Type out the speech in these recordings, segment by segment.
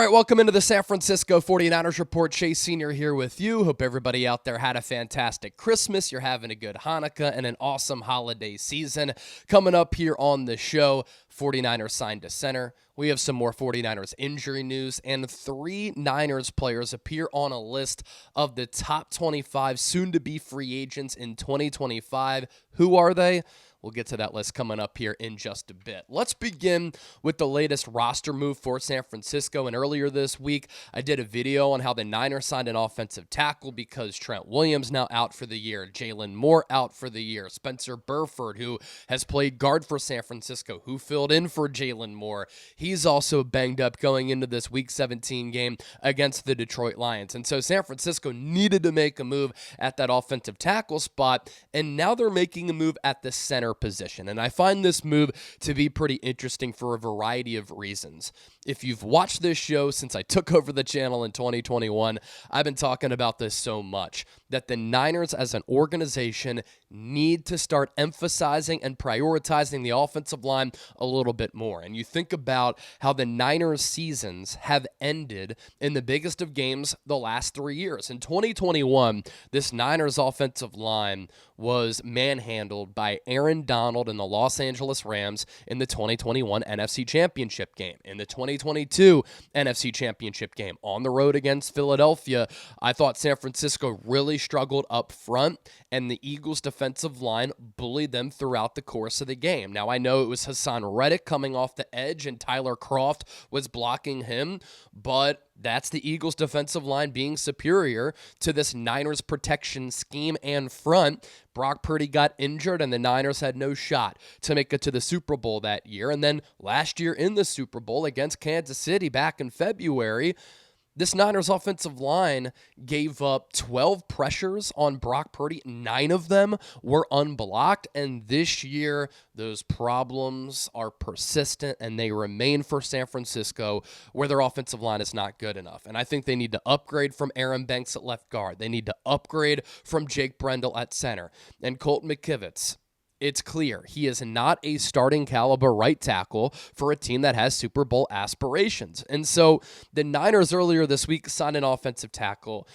right, welcome into the San Francisco 49ers Report. Chase Sr. here with you. Hope everybody out there had a fantastic Christmas. You're having a good Hanukkah and an awesome holiday season. Coming up here on the show, 49ers signed a center. We have some more 49ers injury news, and 3 Niners players appear on a list of the top 25 soon-to-be free agents in 2025. Who are they? We'll get to that list coming up here in just a bit. Let's begin with the latest roster move for San Francisco. And earlier this week, I did a video on how the Niners signed an offensive tackle because Trent Williams now out for the year, Jalen Moore out for the year, Spencer Burford, who has played guard for San Francisco, who filled in for Jalen Moore. He's also banged up going into this Week 17 game against the Detroit Lions. And so San Francisco needed to make a move at that offensive tackle spot, and now they're making a move at the center position. And I find this move to be pretty interesting for a variety of reasons. If you've watched this show since I took over the channel in 2021, I've been talking about this so much, that the Niners as an organization need to start emphasizing and prioritizing the offensive line a little bit more. And you think about how the Niners seasons have ended in the biggest of games the last 3 years. In 2021, this Niners offensive line was manhandled by Aaron Donald and the Los Angeles Rams in the 2021 NFC Championship game. In the 2022 NFC Championship game on the road against Philadelphia, I thought San Francisco really struggled up front, and the Eagles' defensive line bullied them throughout the course of the game. Now, I know it was Hassan Reddick coming off the edge and Tyler Kroft was blocking him, but that's the Eagles' defensive line being superior to this Niners protection scheme and front. Brock Purdy got injured, and the Niners had no shot to make it to the Super Bowl that year. And then last year in the Super Bowl against Kansas City back in February, this Niners offensive line gave up 12 pressures on Brock Purdy. 9 of them were unblocked. And this year, those problems are persistent and they remain for San Francisco, where their offensive line is not good enough. And I think they need to upgrade from Aaron Banks at left guard. They need to upgrade from Jake Brendel at center. And Colt McKivitz, it's clear he is not a starting caliber right tackle for a team that has Super Bowl aspirations. And so the Niners earlier this week signed an offensive tackle.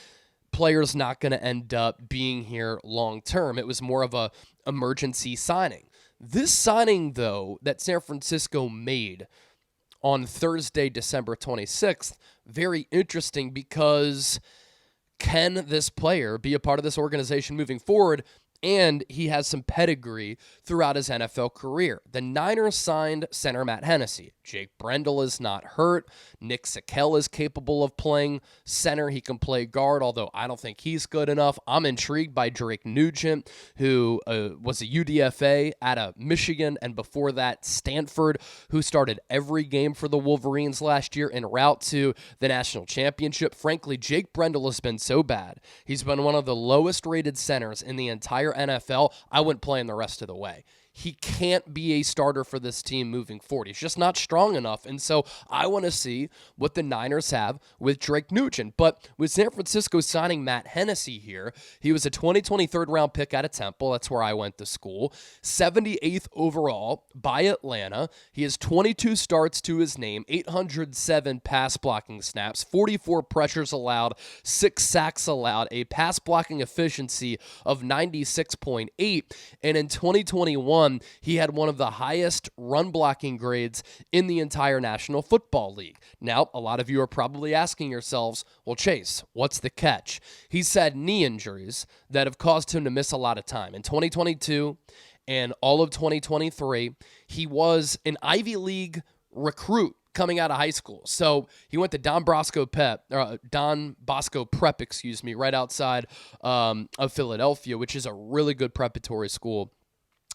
Player's not going to end up being here long term. It was more of a emergency signing. This signing, though, that San Francisco made on Thursday, December 26th, very interesting because can this player be a part of this organization moving forward? And he has some pedigree throughout his NFL career. The Niners signed center Matt Hennessy. Jake Brendel is not hurt. Nick Sakel is capable of playing center. He can play guard, although I don't think he's good enough. I'm intrigued by Drake Nugent, who was a UDFA out of Michigan, and before that, Stanford, who started every game for the Wolverines last year en route to the national championship. Frankly, Jake Brendel has been so bad. He's been one of the lowest rated centers in the entire NFL. I wouldn't play him the rest of the way. He can't be a starter for this team moving forward. He's just not strong enough. And so I want to see what the Niners have with Drake Nugent. But with San Francisco signing Matt Hennessy here, he was a 2023 third-round pick out of Temple. That's where I went to school. 78th overall by Atlanta. He has 22 starts to his name, 807 pass blocking snaps, 44 pressures allowed, 6 sacks allowed, a pass blocking efficiency of 96.8. And in 2021, he had one of the highest run blocking grades in the entire National Football League. Now, a lot of you are probably asking yourselves, well, Chase, what's the catch? He's had knee injuries that have caused him to miss a lot of time. In 2022 and all of 2023, he was an Ivy League recruit coming out of high school. So he went to Don Bosco Prep, right outside of Philadelphia, which is a really good preparatory school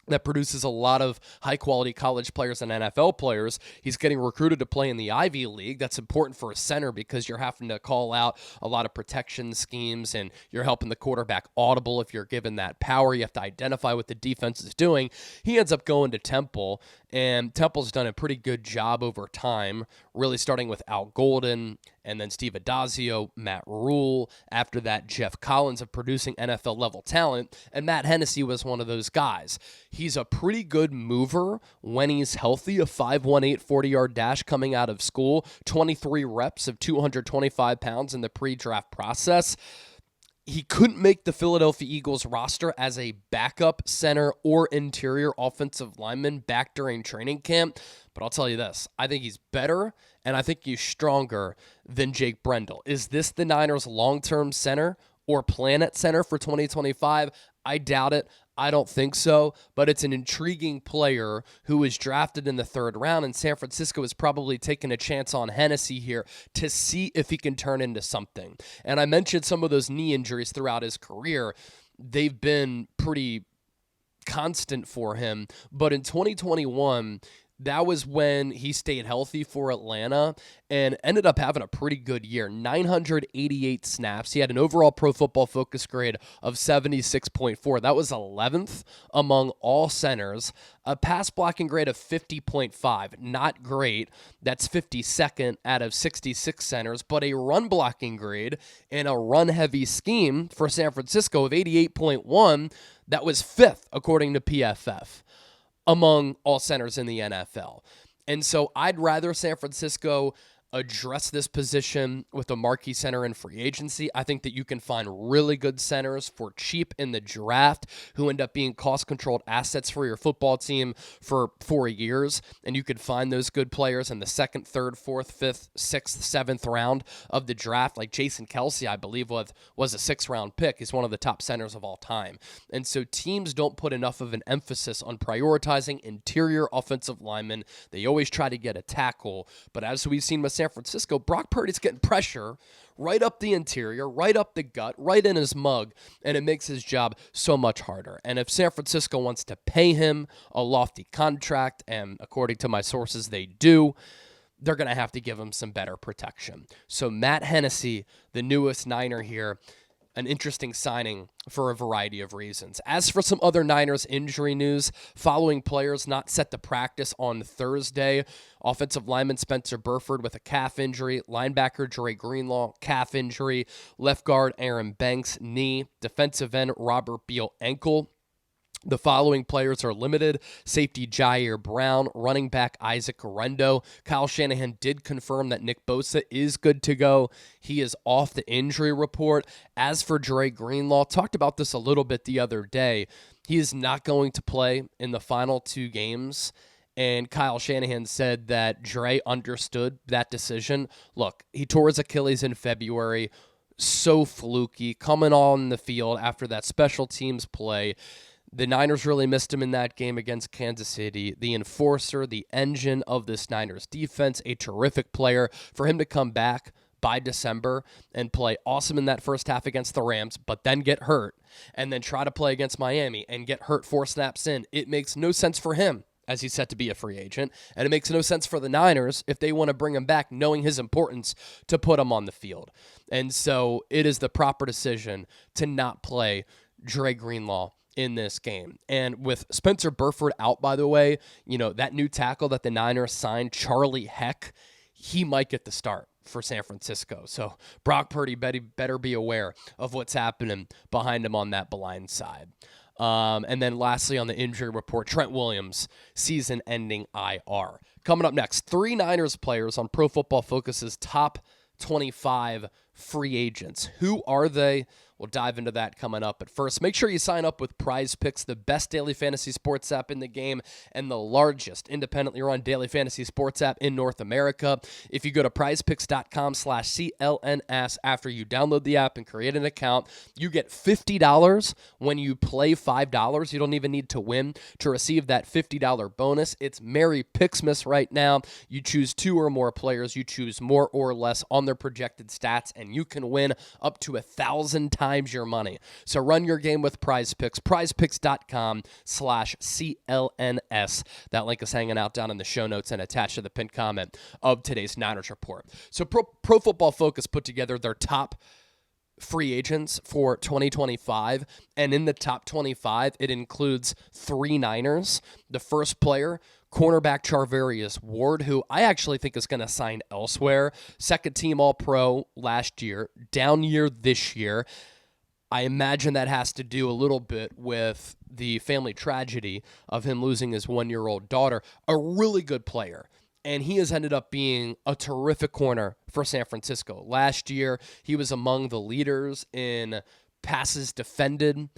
that produces a lot of high-quality college players and NFL players. He's getting recruited to play in the Ivy League. That's important for a center because you're having to call out a lot of protection schemes, and you're helping the quarterback audible if you're given that power. You have to identify what the defense is doing. He ends up going to Temple, And Temple's done a pretty good job over time, really starting with Al Golden and then Steve Adazio, Matt Rule, after that Jeff Collins of producing NFL-level talent, and Matt Hennessy was one of those guys. He's a pretty good mover when he's healthy, a 5.18 40-yard dash coming out of school, 23 reps of 225 pounds in the pre-draft process. He couldn't make the Philadelphia Eagles roster as a backup center or interior offensive lineman back during training camp. But I'll tell you this, I think he's better, and I think he's stronger than Jake Brendel. Is this the Niners' long-term center or plan at center for 2025? I doubt it. I don't think so, but it's an intriguing player who was drafted in the third round, and San Francisco is probably taking a chance on Hennessy here to see if he can turn into something. And I mentioned some of those knee injuries throughout his career. They've been pretty constant for him, but in 2021, that was when he stayed healthy for Atlanta and ended up having a pretty good year. 988 snaps. He had an overall Pro Football Focus grade of 76.4. That was 11th among all centers. A pass blocking grade of 50.5. Not great. That's 52nd out of 66 centers. But a run blocking grade in a run-heavy scheme for San Francisco of 88.1. That was 5th according to PFF. Among all centers in the NFL. And so I'd rather San Francisco address this position with a marquee center in free agency. I think that you can find really good centers for cheap in the draft who end up being cost-controlled assets for your football team for 4 years, and you could find those good players in the 2nd, 3rd, 4th, 5th, 6th, 7th round of the draft. Like Jason Kelce, I believe, was a 6th-round pick. He's one of the top centers of all time. And so teams don't put enough of an emphasis on prioritizing interior offensive linemen. They always try to get a tackle, but as we've seen with San Francisco, Brock Purdy's getting pressure right up the interior, right up the gut, right in his mug, and it makes his job so much harder. And if San Francisco wants to pay him a lofty contract, and according to my sources they do, they're going to have to give him some better protection. So Matt Hennessy, the newest Niner here, an interesting signing for a variety of reasons. As for some other Niners injury news, following players not set to practice on Thursday, offensive lineman Spencer Burford with a calf injury, linebacker Dre Greenlaw, calf injury, left guard Aaron Banks, knee, defensive end Robert Beal, ankle. The following players are limited: safety Jair Brown, running back Isaac Rendo. Kyle Shanahan did confirm that Nick Bosa is good to go. He is off the injury report. As for Dre Greenlaw, talked about this a little bit the other day. He is not going to play in the final 2 games. And Kyle Shanahan said that Dre understood that decision. Look, he tore his Achilles in February. So fluky, coming on the field after that special teams play. The Niners really missed him in that game against Kansas City. The enforcer, the engine of this Niners defense, a terrific player. For him to come back by December and play awesome in that first half against the Rams, but then get hurt, and then try to play against Miami and get hurt 4 snaps in, it makes no sense for him as he's set to be a free agent, and it makes no sense for the Niners if they want to bring him back, knowing his importance, to put him on the field. And so it is the proper decision to not play Dre Greenlaw in this game. And with Spencer Burford out, by the way, that new tackle that the Niners signed, Charlie Heck, he might get the start for San Francisco. So Brock Purdy better be aware of what's happening behind him on that blind side. And then lastly on the injury report, Trent Williams, season-ending IR. Coming up next, 3 Niners players on Pro Football Focus's top 25 free agents. Who are they? We'll dive into that coming up. But first, make sure you sign up with Prize Picks, the best daily fantasy sports app in the game and the largest independently run daily fantasy sports app in North America. If you go to prizepicks.com/CLNS after you download the app and create an account, you get $50 when you play $5. You don't even need to win to receive that $50 bonus. It's Merry Picksmas right now. You choose 2 or more players. You choose more or less on their projected stats, and you can win up to 1,000 times your money. So run your game with Prize Picks. prizepicks.com/CLNS. That link is hanging out down in the show notes and attached to the pinned comment of today's Niners report. So Pro Football Focus put together their top free agents for 2025, and in the top 25, it includes 3 Niners. The first player, cornerback Charvarius Ward, who I actually think is going to sign elsewhere. Second team All-Pro last year, down year this year. I imagine that has to do a little bit with the family tragedy of him losing his 1-year-old daughter. A really good player. And he has ended up being a terrific corner for San Francisco. Last year, he was among the leaders in passes defended.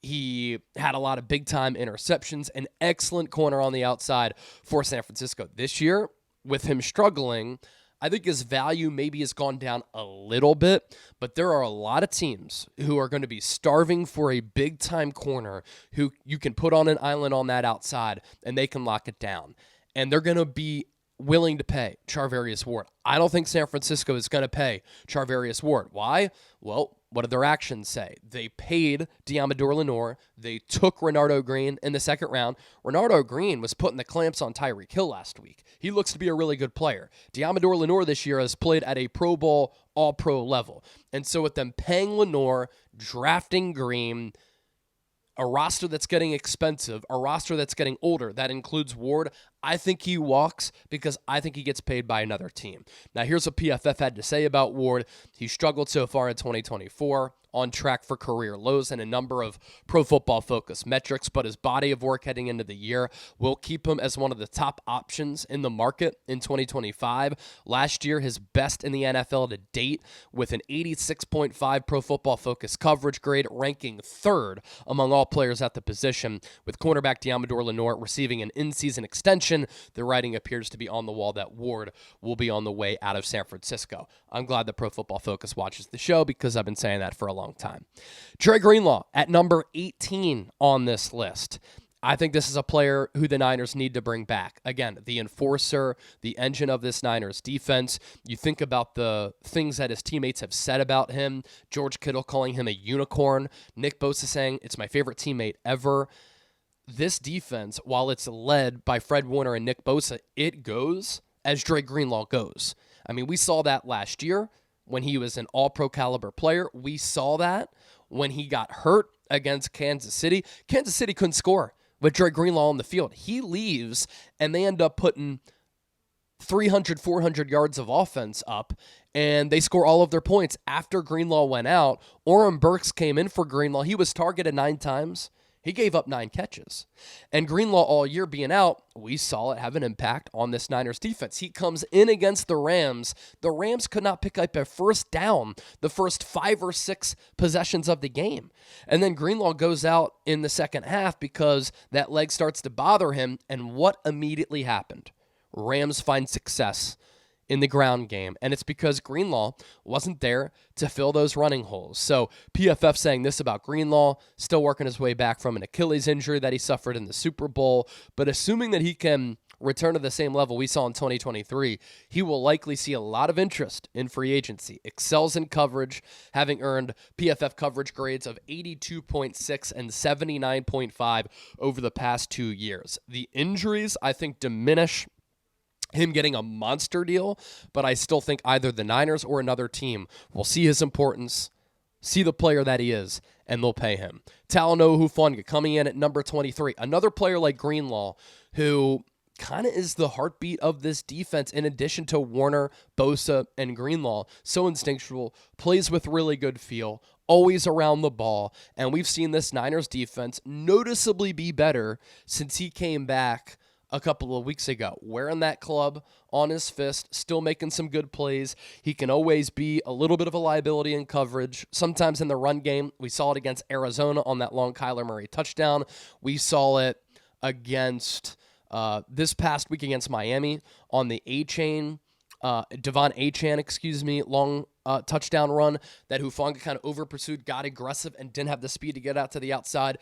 He had a lot of big-time interceptions, an excellent corner on the outside for San Francisco. This year, with him struggling, I think his value maybe has gone down a little bit, but there are a lot of teams who are going to be starving for a big-time corner who you can put on an island on that outside, and they can lock it down. And they're going to be willing to pay Charvarius Ward. I don't think San Francisco is going to pay Charvarius Ward. Why? Well, what did their actions say? They paid Deommodore Lenoir. They took Renardo Green in the second round. Renardo Green was putting the clamps on Tyreek Hill last week. He looks to be a really good player. Deommodore Lenoir this year has played at a Pro Bowl, All-Pro level. And so with them paying Lenoir, drafting Green, a roster that's getting expensive, a roster that's getting older, that includes Ward, I think he walks because I think he gets paid by another team. Now, here's what PFF had to say about Ward. He struggled so far in 2024, on track for career lows and a number of Pro Football Focus metrics, but his body of work heading into the year will keep him as one of the top options in the market in 2025. Last year, his best in the NFL to date with an 86.5 Pro Football Focus coverage grade, ranking third among all players at the position. With cornerback Deommodore Lenoir receiving an in-season extension, the writing appears to be on the wall that Ward will be on the way out of San Francisco. I'm glad that Pro Football Focus watches the show because I've been saying that for a long time. Dre Greenlaw at number 18 on this list. I think this is a player who the Niners need to bring back. Again, the enforcer, the engine of this Niners defense. You think about the things that his teammates have said about him. George Kittle calling him a unicorn. Nick Bosa saying, it's my favorite teammate ever. This defense, while it's led by Fred Warner and Nick Bosa, it goes as Dre Greenlaw goes. I mean, we saw that last year when he was an all-pro caliber player. We saw that when he got hurt against Kansas City. Kansas City couldn't score with Dre Greenlaw on the field. He leaves, and they end up putting 300, 400 yards of offense up, and they score all of their points. After Greenlaw went out, Oren Burks came in for Greenlaw. He was targeted 9 times. He gave up 9 catches. And Greenlaw all year being out, we saw it have an impact on this Niners defense. He comes in against the Rams. The Rams could not pick up a first down the first 5 or 6 possessions of the game. And then Greenlaw goes out in the second half because that leg starts to bother him. And what immediately happened? Rams find success in the ground game, and it's because Greenlaw wasn't there to fill those running holes. So PFF saying this about Greenlaw, still working his way back from an Achilles injury that he suffered in the Super Bowl, but assuming that he can return to the same level we saw in 2023, he will likely see a lot of interest in free agency. Excels in coverage, having earned PFF coverage grades of 82.6 and 79.5 over the past 2 years. The injuries, I think, diminish him getting a monster deal, but I still think either the Niners or another team will see his importance, see the player that he is, and they'll pay him. Talanoa Hufanga coming in at number 23. Another player like Greenlaw who kind of is the heartbeat of this defense in addition to Warner, Bosa, and Greenlaw. So instinctual, plays with really good feel, always around the ball, and we've seen this Niners defense noticeably be better since he came back a couple of weeks ago, wearing that club on his fist, still making some good plays. He can always be a little bit of a liability in coverage. Sometimes in the run game, we saw it against Arizona on that long Kyler Murray touchdown. We saw it against this past week against Miami on the Devon Achane, long touchdown run that Hufanga kind of over-pursued, got aggressive, and didn't have the speed to get out to the outside,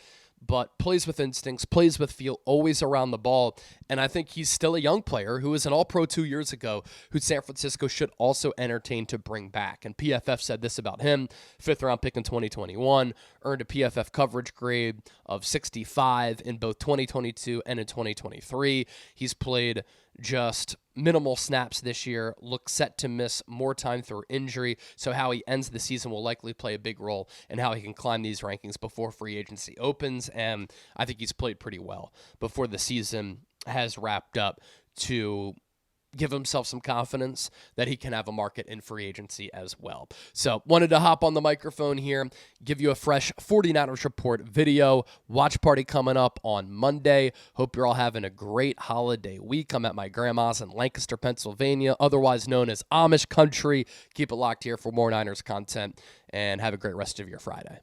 but plays with instincts, plays with feel, always around the ball. And I think he's still a young player who was an All-Pro 2 years ago, who San Francisco should also entertain to bring back. And PFF said this about him: 5th round pick in 2021, earned a PFF coverage grade of 65 in both 2022 and in 2023. He's played just minimal snaps this year, looks set to miss more time through injury, so how he ends the season will likely play a big role in how he can climb these rankings before free agency opens, and I think he's played pretty well before the season has wrapped up to give himself some confidence that he can have a market in free agency as well. So wanted to hop on the microphone here, give you a fresh 49ers Report video. Watch party coming up on Monday. Hope you're all having a great holiday week. I'm at my grandma's in Lancaster, Pennsylvania, otherwise known as Amish country. Keep it locked here for more Niners content, and have a great rest of your Friday.